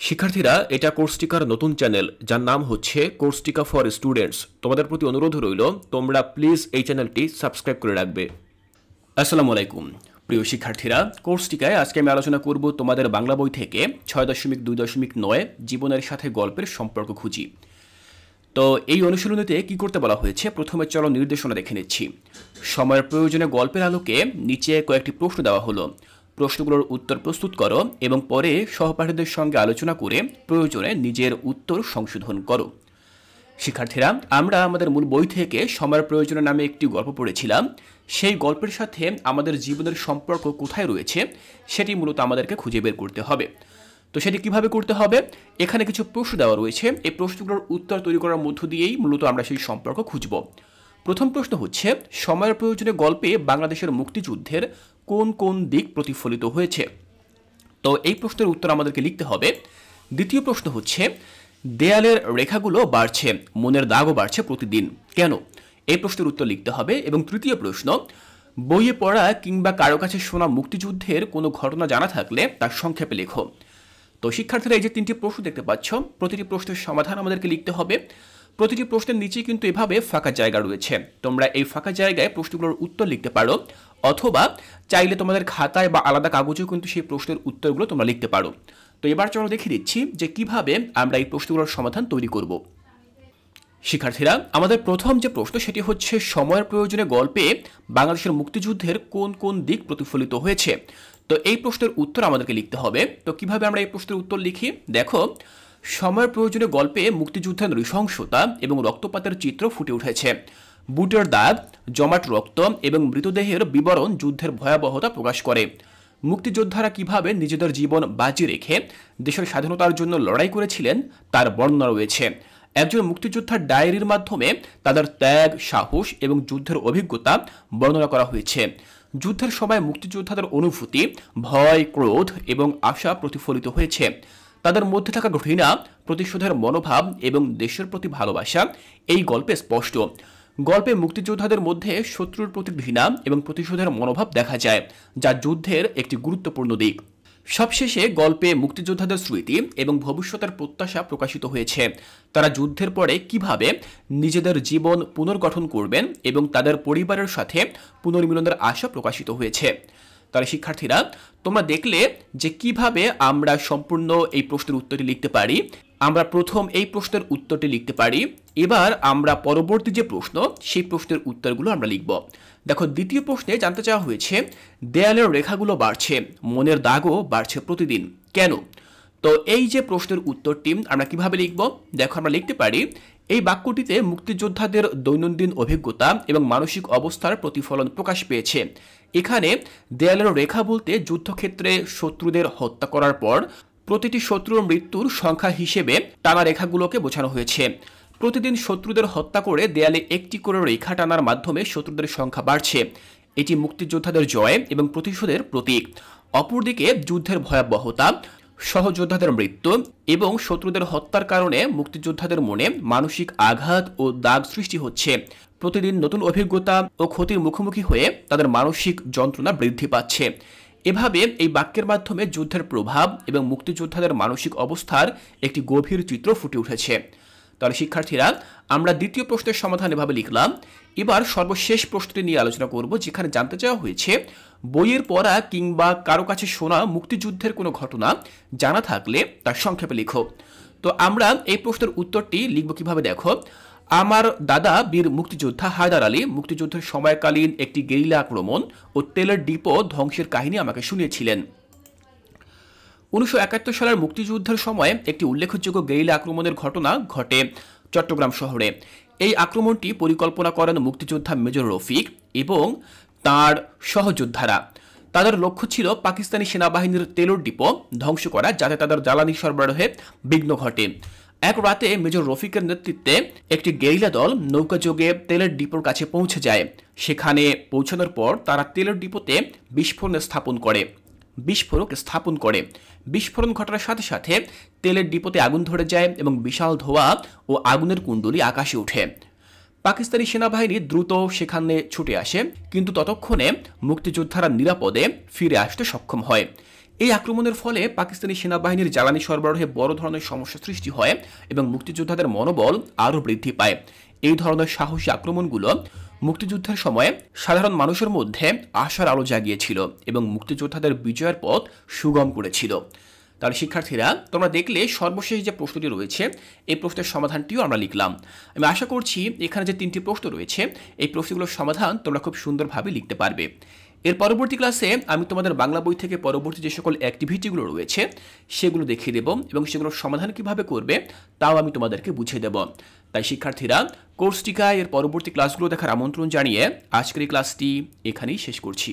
শিক্ষার্থীরা, এটা কোর্সটিকার নতুন চ্যানেল যার নাম হচ্ছে কোর্সটিকা ফর স্টুডেন্টস। তোমাদের প্রতি অনুরোধ রইল তোমরা প্লিজ এই চ্যানেলটি সাবস্ক্রাইব করে রাখবে। আসসালামু আলাইকুম প্রিয় শিক্ষার্থীরা, কোর্সটিকায় আজকে আমি আলোচনা করব তোমাদের বাংলা বই থেকে 6.2.9 জীবনের সাথে গল্পের সম্পর্ক খুঁজি। তো এই অনুশীলনীতে কি করতে বলা হয়েছে, প্রথমে চলো নির্দেশনা দেখে নিচ্ছি। সময়ের প্রয়োজনে গল্পের আলোকে নিচে কয়েকটি প্রশ্ন দেওয়া হলো। প্রশ্নগুলোর উত্তর প্রস্তুত করো এবং পরে সহপাঠীদের সঙ্গে আলোচনা করে প্রয়োজনে নিজের উত্তর সংশোধন করো। শিক্ষার্থীরা, আমরা আমাদের মূল বই থেকে সময়ের প্রয়োজনে নামে একটি গল্প পড়েছিলাম। সেই গল্পের সাথে আমাদের জীবনের সম্পর্ক কোথায় রয়েছে সেটি মূলত আমাদেরকে খুঁজে বের করতে হবে। তো সেটি কিভাবে করতে হবে, এখানে কিছু প্রশ্ন দেওয়া রয়েছে। এই প্রশ্নগুলোর উত্তর তৈরি করার মধ্য দিয়েই মূলত আমরা সেই সম্পর্ক খুঁজব। প্রথম প্রশ্ন হচ্ছে, সময়ের প্রয়োজনে গল্পে বাংলাদেশের মুক্তিযুদ্ধের কোন কোন দিক প্রতিফলিত হয়েছে। তো এই প্রশ্নের উত্তর আমাদেরকে লিখতে হবে। দ্বিতীয় প্রশ্ন হচ্ছে, দেয়ালের রেখাগুলো বাড়ছে, মনের দাগও বাড়ছে প্রতিদিন, কেন? এই প্রশ্নের উত্তর লিখতে হবে। এবং তৃতীয় প্রশ্ন, বইয়ে পড়া কিংবা কারো কাছে শোনা মুক্তিযুদ্ধের কোনো ঘটনা জানা থাকলে তার সংক্ষেপে লেখো। তো শিক্ষার্থীরা, এই যে তিনটি প্রশ্ন দেখতে পাচ্ছ, প্রতিটি প্রশ্নের সমাধান আমাদেরকে লিখতে হবে। প্রতিটি প্রশ্নের নিচে কিন্তু এভাবে ফাঁকা জায়গা রয়েছে। তোমরা এই ফাঁকা জায়গায় প্রশ্নগুলোর উত্তর লিখতে পারো, অথবা চাইলে তোমাদের খাতায় বা আলাদা কাগজেও কিন্তু সেই প্রশ্নের উত্তরগুলো তোমরা লিখতে পারো। তো এবার চলো দেখিয়ে দিচ্ছি যে কিভাবে আমরা এই প্রশ্নগুলোর সমাধান তৈরি করব। শিক্ষার্থীরা, আমাদের প্রথম যে প্রশ্ন সেটি হচ্ছে, সময়ের প্রয়োজনে গল্পে বাংলাদেশের মুক্তিযুদ্ধের কোন কোন দিক প্রতিফলিত হয়েছে। তো এই প্রশ্নের উত্তর আমাদেরকে লিখতে হবে। তো কিভাবে আমরা এই প্রশ্নের উত্তর লিখি, দেখো, সময়ের প্রয়োজনে গল্পে মুক্তিযুদ্ধের নৃশংসতা এবং রক্তপাতের চিত্র ফুটে উঠেছে। বুটের দাগ, জমাট রক্ত এবং মৃতদেহের বিবরণ যুদ্ধের ভয়াবহতা প্রকাশ করে। মুক্তিযোদ্ধারা কিভাবে নিজেদের জীবন বাজি রেখে দেশের স্বাধীনতার জন্য লড়াই করেছিলেন তার বর্ণনা রয়েছে। একজন মুক্তিযোদ্ধার ডায়েরির মাধ্যমে তাদের ত্যাগ, সাহস এবং যুদ্ধের অভিজ্ঞতা বর্ণনা করা হয়েছে। যুদ্ধের সময় মুক্তিযোদ্ধাদের অনুভূতি, ভয়, ক্রোধ এবং আশা প্রতিফলিত হয়েছে। তাদের মধ্যে থাকা ঘৃণা, প্রতিশোধের মনোভাব এবং দেশের প্রতি ভালোবাসা এই গল্পে স্পষ্ট। গল্পে মুক্তিযোদ্ধাদের মধ্যে শত্রুর প্রতি ঘৃণা এবং প্রতিশোধের মনোভাব দেখা যায়, যা যুদ্ধের একটি গুরুত্বপূর্ণ দিক। সবশেষে গল্পে মুক্তিযোদ্ধাদের স্মৃতি এবং ভবিষ্যতের প্রত্যাশা প্রকাশিত হয়েছে। তারা যুদ্ধের পরে কিভাবে নিজেদের জীবন পুনর্গঠন করবেন এবং তাদের পরিবারের সাথে পুনর্মিলনের আশা প্রকাশিত হয়েছে। তাহলে শিক্ষার্থীরা, তোমরা দেখলে যে কিভাবে আমরা সম্পূর্ণ এই প্রশ্নের উত্তরটি লিখতে পারি। আমরা প্রথম এই প্রশ্নের উত্তরটি লিখতে পারি। এবার আমরা পরবর্তী যে প্রশ্ন সেই প্রশ্নের উত্তরগুলো আমরা লিখব। দেখো, দ্বিতীয় প্রশ্নে জানতে চাওয়া হয়েছে, দেয়ালের রেখাগুলো বাড়ছে, মনের দাগও বাড়ছে প্রতিদিন, কেন? তো এই যে প্রশ্নের উত্তরটি আমরা কিভাবে লিখব, দেখো, আমরা লিখতে পারি, এই বাক্যটিতে মুক্তিযোদ্ধাদের দৈনন্দিন অভিজ্ঞতা এবং মানসিক অবস্থার প্রতিফলন প্রকাশ পেয়েছে। এখানে দেয়ালের রেখা বলতে যুদ্ধক্ষেত্রে শত্রুদের হত্যা করার পর প্রতিটি শত্রুর মৃত্যুর সংখ্যা হিসেবে টানা রেখাগুলোকে বোঝানো হয়েছে। প্রতিদিন শত্রুদের হত্যা করে দেয়ালে একটি করে রেখা টানার মাধ্যমে শত্রুদের সংখ্যা বাড়ছে। এটি মুক্তিযোদ্ধাদের জয় এবং প্রতিশোধের প্রতীক। অপরদিকে যুদ্ধের ভয়াবহতা, সহযোদ্ধাদের মৃত্যু এবং শত্রুদের হত্যার কারণে মুক্তিযোদ্ধাদের মনে মানসিক আঘাত ও দাগ সৃষ্টি হচ্ছে। প্রতিদিন নতুন অভিজ্ঞতা ও ক্ষতির মুখোমুখি হয়ে তাদের মানসিক যন্ত্রণা বৃদ্ধি পাচ্ছে। এভাবে এই বাক্যের মাধ্যমে যুদ্ধের প্রভাব এবং মুক্তিযোদ্ধাদের মানসিক অবস্থার একটি গভীর চিত্র ফুটে উঠেছে। তাহলে শিক্ষার্থীরা, আমরা দ্বিতীয় প্রশ্নের সমাধান এভাবে লিখলাম। এবার সর্বশেষ প্রশ্নটি নিয়ে আলোচনা করব, যেখানে জানতে চাওয়া হয়েছে, বইয়ের পড়া কিংবা কারো কাছে শোনা মুক্তিযুদ্ধের কোনো ঘটনা জানা থাকলে তার সংক্ষেপে লিখো। তো আমরা এই প্রশ্নের উত্তরটি লিখব কিভাবে, দেখো, আমার দাদা বীর মুক্তিযোদ্ধা হায়দার আলী মুক্তিযুদ্ধের সময়কালীন একটি গেরিলা আক্রমণ ও তেলের ডিপো ধ্বংসের কাহিনী আমাকে শুনিয়েছিলেন। 1971 সালের মুক্তিযুদ্ধের সময় একটি উল্লেখযোগ্য গেরিলা আক্রমণের ঘটনা ঘটে চট্টগ্রাম শহরে। এই আক্রমণটি পরিকল্পনা করেন মুক্তিযোদ্ধা মেজর রফিক এবং তার সহযোদ্ধারা। তাদের লক্ষ্য ছিল পাকিস্তানি সেনাবাহিনীর তেলের ডিপো ধ্বংস করা, যাতে তাদের জ্বালানি সরবরাহে বিঘ্ন ঘটে। এক রাতে মেজর রফিকের নেতৃত্বে একটি গেরিলা দল নৌকাযোগে তেলের ডিপোর কাছে পৌঁছে যায়। সেখানে পৌঁছানোর পর তারা তেলের ডিপোতে বিস্ফোরক স্থাপন করে। বিস্ফোরণ ঘটার সাথে সাথে তেলের ডিপোতে আগুন ধরে যায় এবং বিশাল ধোঁয়া ও আগুনের কুণ্ডলী আকাশে ওঠে। পাকিস্তানি সেনাবাহিনী দ্রুত সেখানে ছুটে আসে, কিন্তু ততক্ষণে মুক্তিযোদ্ধারা নিরাপদে ফিরে আসতে সক্ষম হয়। এই আক্রমণের ফলে পাকিস্তানি সেনাবাহিনীর জ্বালানি সরবরাহে বড় ধরনের সমস্যা সৃষ্টি হয় এবং মুক্তিযোদ্ধাদের মনোবল আরও বৃদ্ধি পায়। এই ধরনের সাহসী আক্রমণগুলো মুক্তিযুদ্ধের সময় সাধারণ মানুষের মধ্যে আশার আলো জাগিয়েছিল এবং মুক্তিযোদ্ধাদের বিজয়ের পথ সুগম করেছিল। তাহলে শিক্ষার্থীরা, তোমরা দেখলে সর্বশেষ যে প্রশ্নটি রয়েছে এই প্রশ্নের সমাধানটিও আমরা লিখলাম। আমি আশা করছি এখানে যে 3টি প্রশ্ন রয়েছে এই প্রশ্নগুলোর সমাধান তোমরা খুব সুন্দরভাবে লিখতে পারবে। এর পরবর্তী ক্লাসে আমি তোমাদের বাংলা বই থেকে পরবর্তী যে সকল অ্যাক্টিভিটিগুলো রয়েছে সেগুলো দেখিয়ে দেব এবং সেগুলোর সমাধান কিভাবে করবে তাও আমি তোমাদেরকে বুঝিয়ে দেব। তাই শিক্ষার্থীরা, কোর্সটিকা এর পরবর্তী ক্লাসগুলো দেখার আমন্ত্রণ জানিয়ে আজকের এই ক্লাসটি এখানেই শেষ করছি।